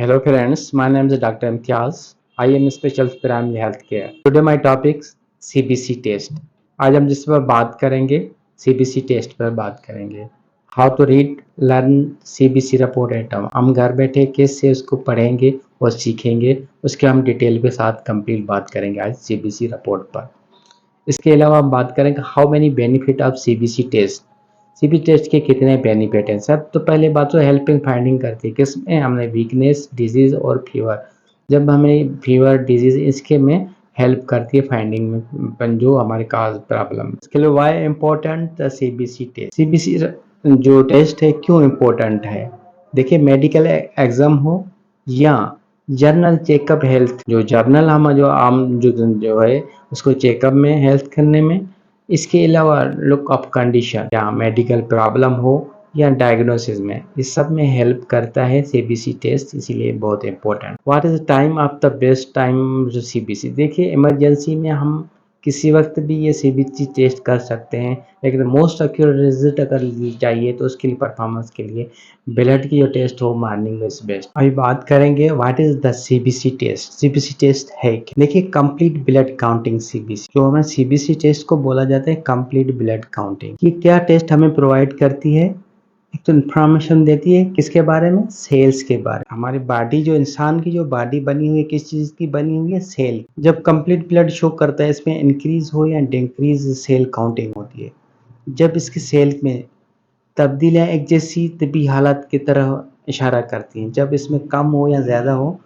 Hello friends, my name is Dr. Imtiaz. I am a specialist primary healthcare. Today my topic CBC test. आज हम जिस पर बात करेंगे CBC टेस्ट पर बात करेंगे. How to read, learn CBC report at home. हम घर बैठे कैसे उसको पढ़ेंगे और सीखेंगे, उसके हम डिटेल के साथ कंप्लीट बात करेंगे आज CBC रिपोर्ट पर. इसके अलावा हम बात करेंगे how many benefit of CBC test. CBC test के कितने बेनिफिट हैं सर. तो पहले बात तो हेल्पिंग फाइंडिंग करती है किसमें, हमने वीकनेस, डिजीज और फीवर. जब हमें फीवर, डिजीज इसके में हेल्प करती है फाइंडिंग में जो हमारे काज प्रॉब्लम. इसके लिए why important CBC test. CBC जो टेस्ट है क्यों इम्पोर्टेंट है. देखिए मेडिकल एग्जाम हो या जर्नल चेकअप हेल्थ, जो जर्नल हम जो आम जो है उसको चेकअप में हेल्थ करने में. इसके अलावा लुक ऑफ कंडीशन या मेडिकल प्रॉब्लम हो या डायग्नोसिस में, इस सब में हेल्प करता है सीबीसी टेस्ट, इसीलिए बहुत important. What is the time of the best time जो सीबीसी. देखिए इमरजेंसी में हम किसी वक्त भी ये सीबीसी टेस्ट कर सकते हैं, लेकिन मोस्ट एक्यूरेट रिजल्ट अगर चाहिए तो उसके लिए परफॉर्मेंस के लिए ब्लड की जो टेस्ट हो मॉर्निंग में इज बेस्ट. अभी बात करेंगे what is the CBC test. CBC test है क्या. देखिए कंप्लीट ब्लड काउंटिंग सीबीसी, जो हमें सीबीसी टेस्ट को बोला जाता है कंप्लीट ब्लड काउंटिंग. ये क्या टेस्ट हमें प्रोवाइड करती है. एक तो इन्फॉर्मेशन देती है किसके बारे में, सेल्स के बारे में. हमारी बॉडी, जो इंसान की जो बॉडी बनी हुई है किस चीज की बनी हुई है, सेल. जब कंप्लीट ब्लड शो करता है इसमें इंक्रीज हो या डिक्रीज सेल काउंटिंग होती है. जब इसके सेल में तब्दीलियाँ एक जैसी तिब्बी हालत की तरह इशारा करती हैं. जब इसमें कम हो या ज़्यादा हो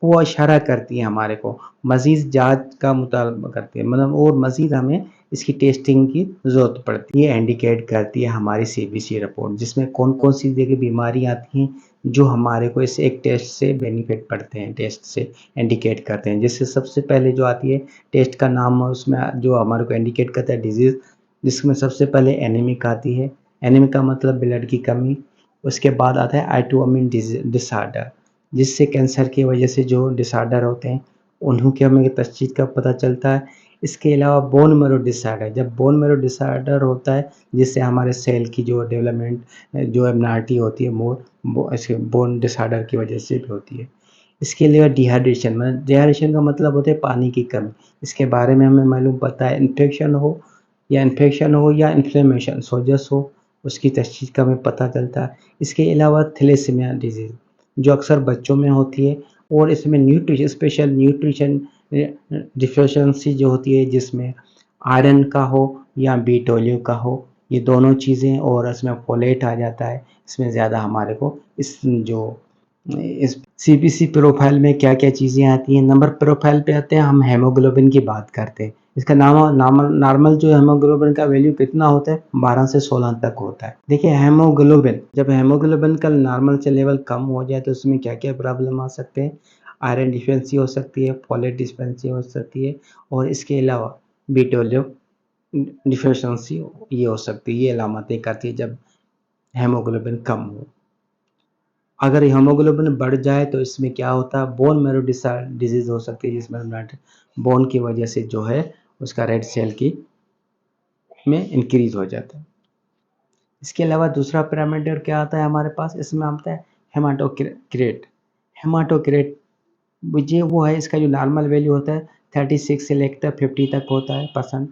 वो इशारा करती है हमारे को, मज़ीद जांच का मुतालबा करती है, मतलब और मज़ीद हमें इसकी टेस्टिंग की ज़रूरत पड़ती है. इंडिकेट करती है हमारी सीबीसी रिपोर्ट, जिसमें कौन कौन सी जगह बीमारी आती हैं जो हमारे को इस एक टेस्ट से बेनिफिट पड़ते हैं, टेस्ट से इंडिकेट करते हैं. जिससे सबसे पहले जो आती है टेस्ट का नाम, उसमें जो हमारे को इंडिकेट करता है डिजीज़, जिसमें सबसे पहले एनीमिक आती है. एनीमिक का मतलब ब्लड की कमी. उसके बाद आता है ऑटोइम्यून डिसऑर्डर, जिससे कैंसर की वजह से जो डिसऑर्डर होते हैं उन्हों की हमें तशख़ीस का पता चलता है. इसके अलावा बोन मैरो डिसऑर्डर, जब बोन मैरो डिसऑर्डर होता है जिससे हमारे सेल की जो डेवलपमेंट, जो एबनॉर्मलिटी होती है मोर इसके बोन डिसऑर्डर की वजह से भी होती है. इसके अलावा डिहाइड्रेशन, मतलब डिहाइड्रेशन का मतलब होता है पानी की कमी. इसके बारे में हमें मालूम पता है इन्फेक्शन हो या इन्फ्लेमेशन सोजस हो, उसकी तशख़ीस का हमें पता चलता है. इसके अलावा थैलेसीमिया डिजीज़ जो अक्सर बच्चों में होती है, और इसमें न्यूट्रिशन, स्पेशल न्यूट्रिशन डिफिशिएंसी जो होती है, जिसमें आयरन का हो या B12 का हो, ये दोनों चीज़ें, और इसमें फोलेट आ जाता है. इसमें ज़्यादा हमारे को इस सीबीसी प्रोफाइल में क्या क्या चीज़ें आती हैं. नंबर प्रोफाइल पे आते हैं, हम हेमोग्लोबिन की बात करते हैं. इसका नॉर्मल जो हेमोग्लोबिन का वैल्यू कितना होता है, 12 से 16 तक होता है. देखिए हेमोग्लोबिन, जब हेमोग्लोबिन का नॉर्मल से लेवल कम हो जाए तो उसमें क्या क्या प्रॉब्लम आ सकते हैं. आयरन डिफिशिएंसी हो सकती है, फोलेट डिफिशिएंसी हो सकती है, और इसके अलावा B12 डिफिशिएंसी ये हो सकती है. ये अलामतें करती है जब हेमोग्लोबिन कम हो. अगर हेमोग्लोबिन बढ़ जाए तो इसमें क्या होता है, बोन मैरो डिजीज़ हो सकती है, जिसमें बोन की वजह से जो है उसका रेड सेल की में इंक्रीज हो जाता है. इसके अलावा दूसरा पैरामीटर क्या आता है हमारे पास, इसमें आता है हेमाटोक्रेट. हेमाटोक्रेट ये वो है, इसका जो नॉर्मल वैल्यू होता है 36 से लेकर 50 तक होता है परसेंट.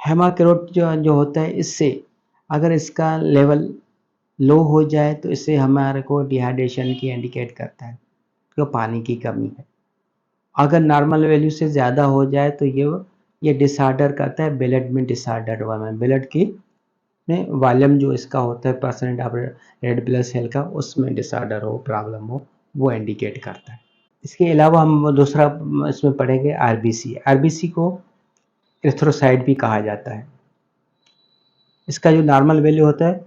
हेमाक्रोट जो होता है, इससे अगर इसका लेवल लो हो जाए तो इससे हमारे को डिहाइड्रेशन की इंडिकेट करता है, तो पानी की कमी है. अगर नॉर्मल वैल्यू से ज़्यादा हो जाए तो ये डिसऑर्डर करता है, ब्लड में डिसऑर्डर हुआ है, ब्लड की में वॉल्यूम जो इसका होता है percent of red blood cell का, उसमें डिसऑर्डर हो, प्रॉब्लम हो, वो इंडिकेट करता है. इसके अलावा हम दूसरा इसमें पढ़ेंगे आरबीसी. आरबीसी को एरिथ्रोसाइट भी कहा जाता है. इसका जो नॉर्मल वैल्यू होता है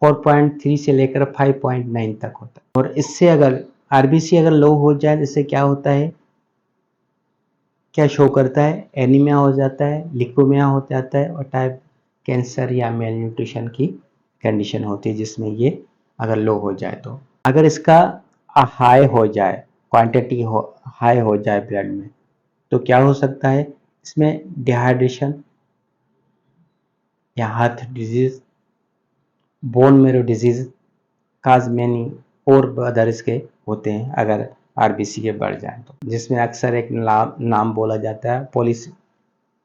4.3 से लेकर 5.9 तक होता है. और इससे अगर आरबीसी अगर लो हो जाए, इससे क्या होता है, क्या शो करता है, एनीमिया हो जाता है, लिकोमिया हो जाता है, और टाइप कैंसर या मेल न्यूट्रिशन की कंडीशन होती है, जिसमें ये अगर लो हो जाए तो. अगर इसका हाई हो जाए, क्वांटिटी हाई हो जाए ब्लड में, तो क्या हो सकता है, इसमें डिहाइड्रेशन या heart disease, bone marrow disease cause many और अदर्स के होते हैं अगर आरबीसी के बढ़ जाए तो, जिसमें अक्सर एक नाम बोला जाता है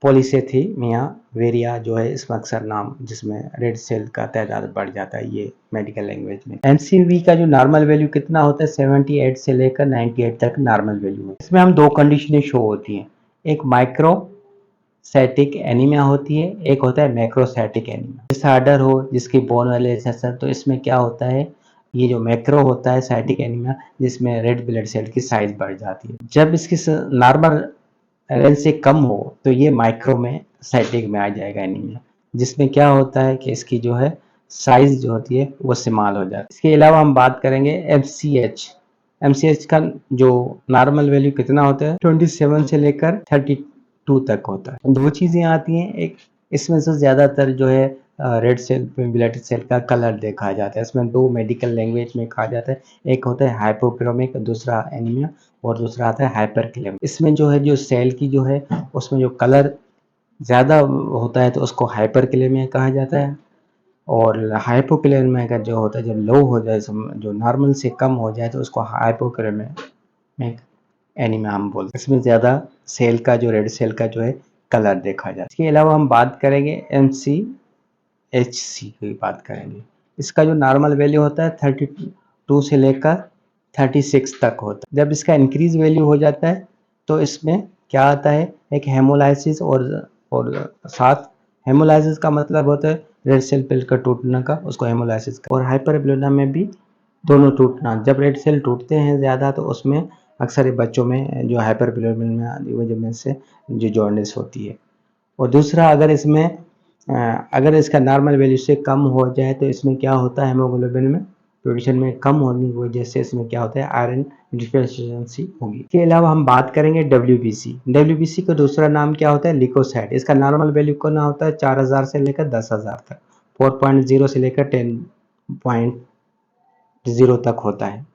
पॉलीसेथीमिया वेरिया जो है, इसमें अक्सर नाम जिसमें रेड सेल का तादाद बढ़ जाता है, ये मेडिकल लैंग्वेज में। एनसीवी का जो नॉर्मल वैल्यू कितना होता है 78 से लेकर 98 तक नॉर्मल वैल्यू है। इसमें हम दो कंडीशनें शो होती हैं, एक माइक्रोसाइटिक एनीमिया होती है, एक होता है मैक्रोसाइटिक एनीमिया। डिसऑर्डर हो जिसकी बोन वेलेसेशन, तो इसमें क्या होता है, ये जो मैक्रो होता है साइटिक एनीमिया जिसमें रेड ब्लड सेल की साइज बढ़ जाती है। जब इसकी नॉर्मल रेंज से कम हो तो ये माइक्रो में साइटिक में आ जाएगा एनीमिया, जिसमें क्या होता है कि इसकी जो है साइज जो होती है वो स्मॉल हो जाती है। इसके अलावा हम बात करेंगे एमसीएच का जो नॉर्मल वैल्यू कितना होता है 27 से लेकर 32 तक होता है। दो चीजें आती हैं, एक इसमें से ज्यादातर जो है रेड सेल ब्लड सेल का कलर देखा जाता है। इसमें दो मेडिकल लैंग्वेज में कहा जाता है, एक होता है हाइपोक्रोमिक, दूसरा एनीमिया, और दूसरा आता है हाइपरक्लेमिक। इसमें जो है जो सेल की जो है उसमें जो कलर ज़्यादा होता है तो उसको हाइपरक्लेमिया कहा जाता है, और हाइपोक्लेमिया का जो होता है जब लो हो जाए, जो नॉर्मल से कम हो जाए तो उसको हाइपोक्लेमिक एनीमिया हम बोलते हैं। इसमें ज़्यादा सेल का जो रेड सेल का जो है कलर देखा जाता है। इसके अलावा हम बात करेंगे MCHC की बात करेंगे। इसका जो नॉर्मल वैल्यू होता है 32 से लेकर 36 तक होता है। जब इसका इंक्रीज वैल्यू हो जाता है तो इसमें क्या आता है, एक हेमोलाइसिस और साथ हेमोलाइसिस का मतलब होता है रेड सेल पेल का टूटने का, उसको हेमोलाइसिस का, और हाइपरबिलोना में भी दोनों टूटना। जब रेड सेल टूटते हैं ज़्यादा तो उसमें अक्सर बच्चों में जो हाइपरबिलोना की वजह से जो जॉन्डिस होती है। और दूसरा अगर इसका नॉर्मल वैल्यू से कम हो जाए तो इसमें क्या होता है, हेमोग्लोबिन में प्रोडक्शन में कम होने की वजह से इसमें क्या होता है, आयरन डिफिशियंसी होगी। इसके अलावा हम बात करेंगे डब्ल्यूबीसी का दूसरा नाम क्या होता है, लिकोसाइट। इसका नॉर्मल वैल्यू कितना होता है 4000 से लेकर 10,000 तक, 4.0 से लेकर 10.0 तक होता है।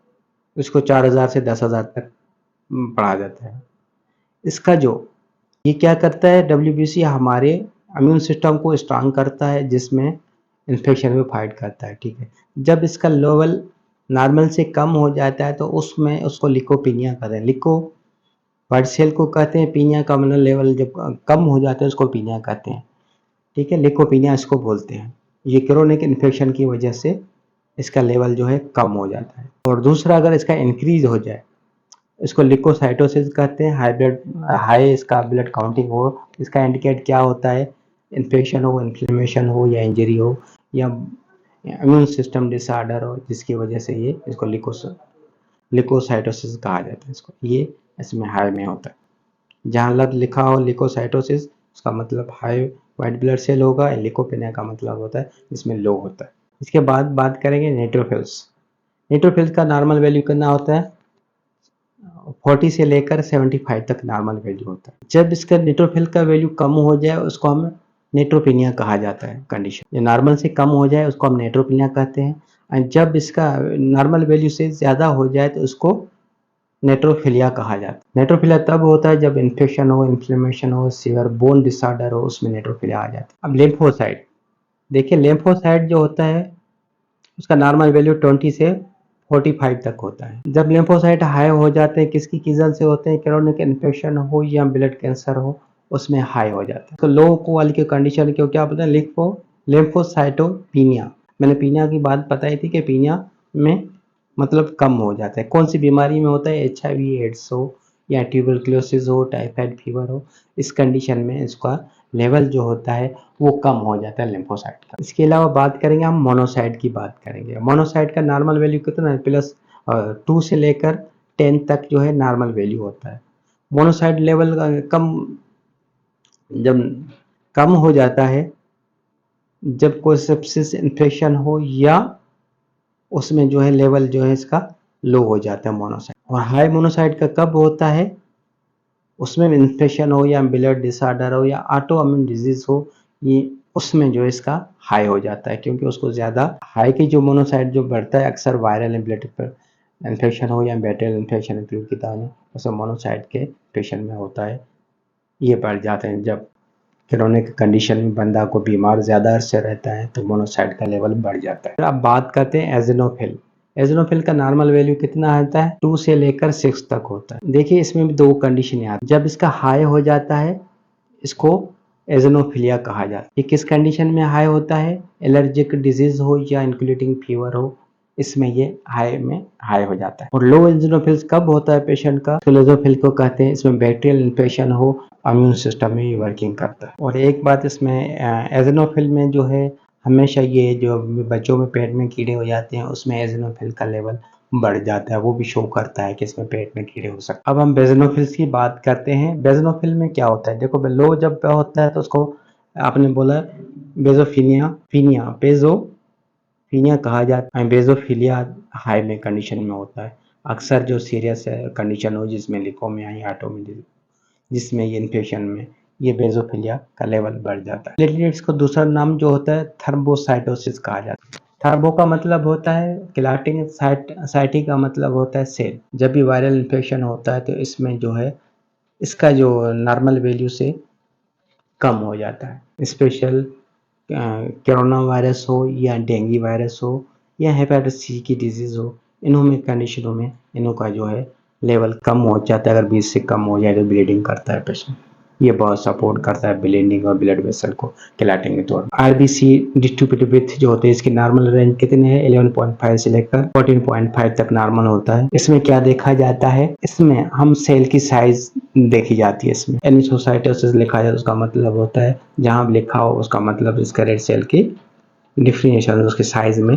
इसको 4000 से 10,000 तक पढ़ा जाता है। इसका जो ये क्या करता है, डब्ल्यूबीसी हमारे इम्यून सिस्टम को स्ट्रांग करता है, जिसमें इन्फेक्शन में फाइट करता है। ठीक है, जब इसका लेवल नॉर्मल से कम हो जाता है तो उसमें उसको लिकोपीनिया कहते हैं। लिको व्हाइट सेल को कहते हैं, पीनिया का मतलब लेवल जब कम हो जाता है उसको पीनिया कहते हैं। ठीक है, लिकोपीनिया इसको बोलते हैं। ये क्रोनिक इन्फेक्शन की वजह से इसका लेवल जो है कम हो जाता है। और दूसरा, अगर इसका इंक्रीज हो जाए इसको लिकोसाइटोसिस कहते हैं। हाई इसका ब्लड काउंटिंग हो, इसका इंडिकेट क्या होता है, इन्फेक्शन हो, इन्फ्लेमेशन हो, या इंजरी हो, या इम्यून सिस्टम डिसऑर्डर हो, जिसकी वजह से ये इसको लिकोसाइटोसिस कहा जाता है। इसको ये इसमें हाई में होता है। जहाँ लिखा हो लिकोसाइटोसिस उसका मतलब हाई व्हाइट ब्लड सेल होगा, लिकोपेनिया का मतलब होता है इसमें लो होता है। इसके बाद बात करेंगे न्यूट्रोफिल्स का नॉर्मल वैल्यू कितना होता है 40 से लेकर 75 तक नॉर्मल वैल्यू होता है। जब इसका न्यूट्रोफिल का वैल्यू कम हो जाए उसको हम न्यूट्रोपिनिया कहा जाता है। कंडीशन नॉर्मल से कम हो जाए उसको हम न्यूट्रोपिनिया कहते हैं, और जब इसका नॉर्मल वैल्यू से ज़्यादा हो जाए तो उसको नेट्रोफिलिया कहा जाता है। नेट्रोफिलिया तब होता है जब इन्फेक्शन हो, इन्फ्लेमेशन हो, सीवियर बोन डिसऑर्डर हो, उसमें नेट्रोफिलिया आ जाता है। अब लिम्फोसाइट देखिए, लिम्फोसाइट जो होता है उसका नॉर्मल वैल्यू 20 से 45 तक होता है। जब लिम्फोसाइट हाई हो जाते हैं, किसकी रीजन से होते हैं, क्रोनिक इन्फेक्शन हो या ब्लड कैंसर हो, उसमें हाई हो जाता है। तो लो वाली की कंडीशन क्यों क्या बोलते हैं, लिम्फोसाइटोपीनिया। मैंने पीनिया की बात बताई थी कि पीनिया में मतलब कम हो जाता है। कौन सी बीमारी में होता है, HIV एड्स हो या ट्यूबरक्लोसिस हो, टाइफाइड फीवर हो, इस कंडीशन में इसका लेवल जो होता है वो कम हो जाता है लिम्फोसाइट का। इसके अलावा बात करेंगे हम मोनोसाइट की बात करेंगे। मोनोसाइट का नॉर्मल वैल्यू कितना है, +2 से लेकर 10 तक जो है नॉर्मल वैल्यू होता है। मोनोसाइट लेवल जब कम हो जाता है, जब कोई सेप्सिस इन्फेक्शन हो या उसमें जो है लेवल जो है इसका लो हो जाता है मोनोसाइट। और हाई मोनोसाइट का कब होता है, उसमें इन्फेक्शन हो या ब्लड डिसऑर्डर हो या ऑटो इम्यून डिजीज हो, ये उसमें जो इसका हाई हो जाता है। क्योंकि उसको ज़्यादा हाई की जो मोनोसाइट जो बढ़ता है अक्सर वायरल इन्फेक्शन हो या बैक्टीरियल इन्फेक्शन इंक्लूड की तरह उसमें मोनोसाइट के पेशेंट में होता है, ये बढ़ जाते हैं। जब क्रोनिक कंडीशन में बंदा को बीमार ज़्यादा अरसे रहता है तो मोनोसाइट का लेवल बढ़ जाता है। अब बात करते हैं एजिनोफिल। एजनोफिल का नॉर्मल वैल्यू कितना होता है, 2 से लेकर 6 तक होता है। देखिए इसमें भी 2 कंडीशन आती है। जब इसका हाई हो जाता है इसको एजनोफिलिया कहा जाता है। ये किस कंडीशन में हाई होता है, एलर्जिक डिजीज हो या इंक्लूडिंग फीवर हो, इसमें ये हाई हो जाता है। और लो एजनोफिल्स कब होता है पेशेंट का, फिलोजोफिल को कहते हैं। इसमें बैक्टीरियल इन्फेक्शन हो, इम्यून सिस्टम में ये वर्किंग करता है। और एक बात इसमें एजनोफिल में जो है हमेशा ये जो बच्चों में पेट में कीड़े हो जाते हैं उसमें एजनोफिल का लेवल बढ़ जाता है, वो भी शो करता है कि इसमें पेट में कीड़े हो सकते हैं। अब हम बेजनोफिल्स की बात करते हैं। बेजनोफिल में क्या होता है, देखो लो जब होता है तो उसको आपने बोला बेजोफिनिया कहा जाता है। बेजोफिलिया हाई में कंडीशन में होता है। अक्सर जो सीरियस कंडीशन हो जिसमें लिकोमिया या ऑटोमिल जिसमें ये इन्फेक्शन में ये बेजोफिलिया का लेवल बढ़ जाता है। प्लेटलेट्स को दूसरा नाम जो होता है थर्म्बोसाइटोसिस कहा जाता है। थर्बो का मतलब होता है क्लॉटिंग, साइटी का मतलब होता है सेल। जब भी वायरल इन्फेक्शन होता है तो इसमें जो है इसका जो नॉर्मल वैल्यू से कम हो जाता है। स्पेशल कोरोना वायरस हो या डेंगू वायरस हो या हेपेटाइटिस सी की डिजीज हो, इन्हों में कंडीशनों में इन्हों का जो है लेवल कम हो जाता है। अगर 20 से कम हो जाए तो ब्लीडिंग करता है पेशेंट। ये बहुत सपोर्ट करता है ब्लीडिंग और ब्लड वेसल को क्लॉटिंग के तौर पर। आरबीसी डिस्ट्रीब्यूटेड विथ जो होते हैं इसकी नॉर्मल रेंज कितने हैं, 11.5 से लेकर 14.5 तक नॉर्मल होता है। इसमें क्या देखा जाता है, इसमें हम सेल की साइज देखी जाती है। इसमें एनिसोसाइटोसिस लिखा जाता है उसका मतलब होता है जहां लिखा हो उसका मतलब इसका रेड सेल की डिफरेंशिएशन उसके साइज में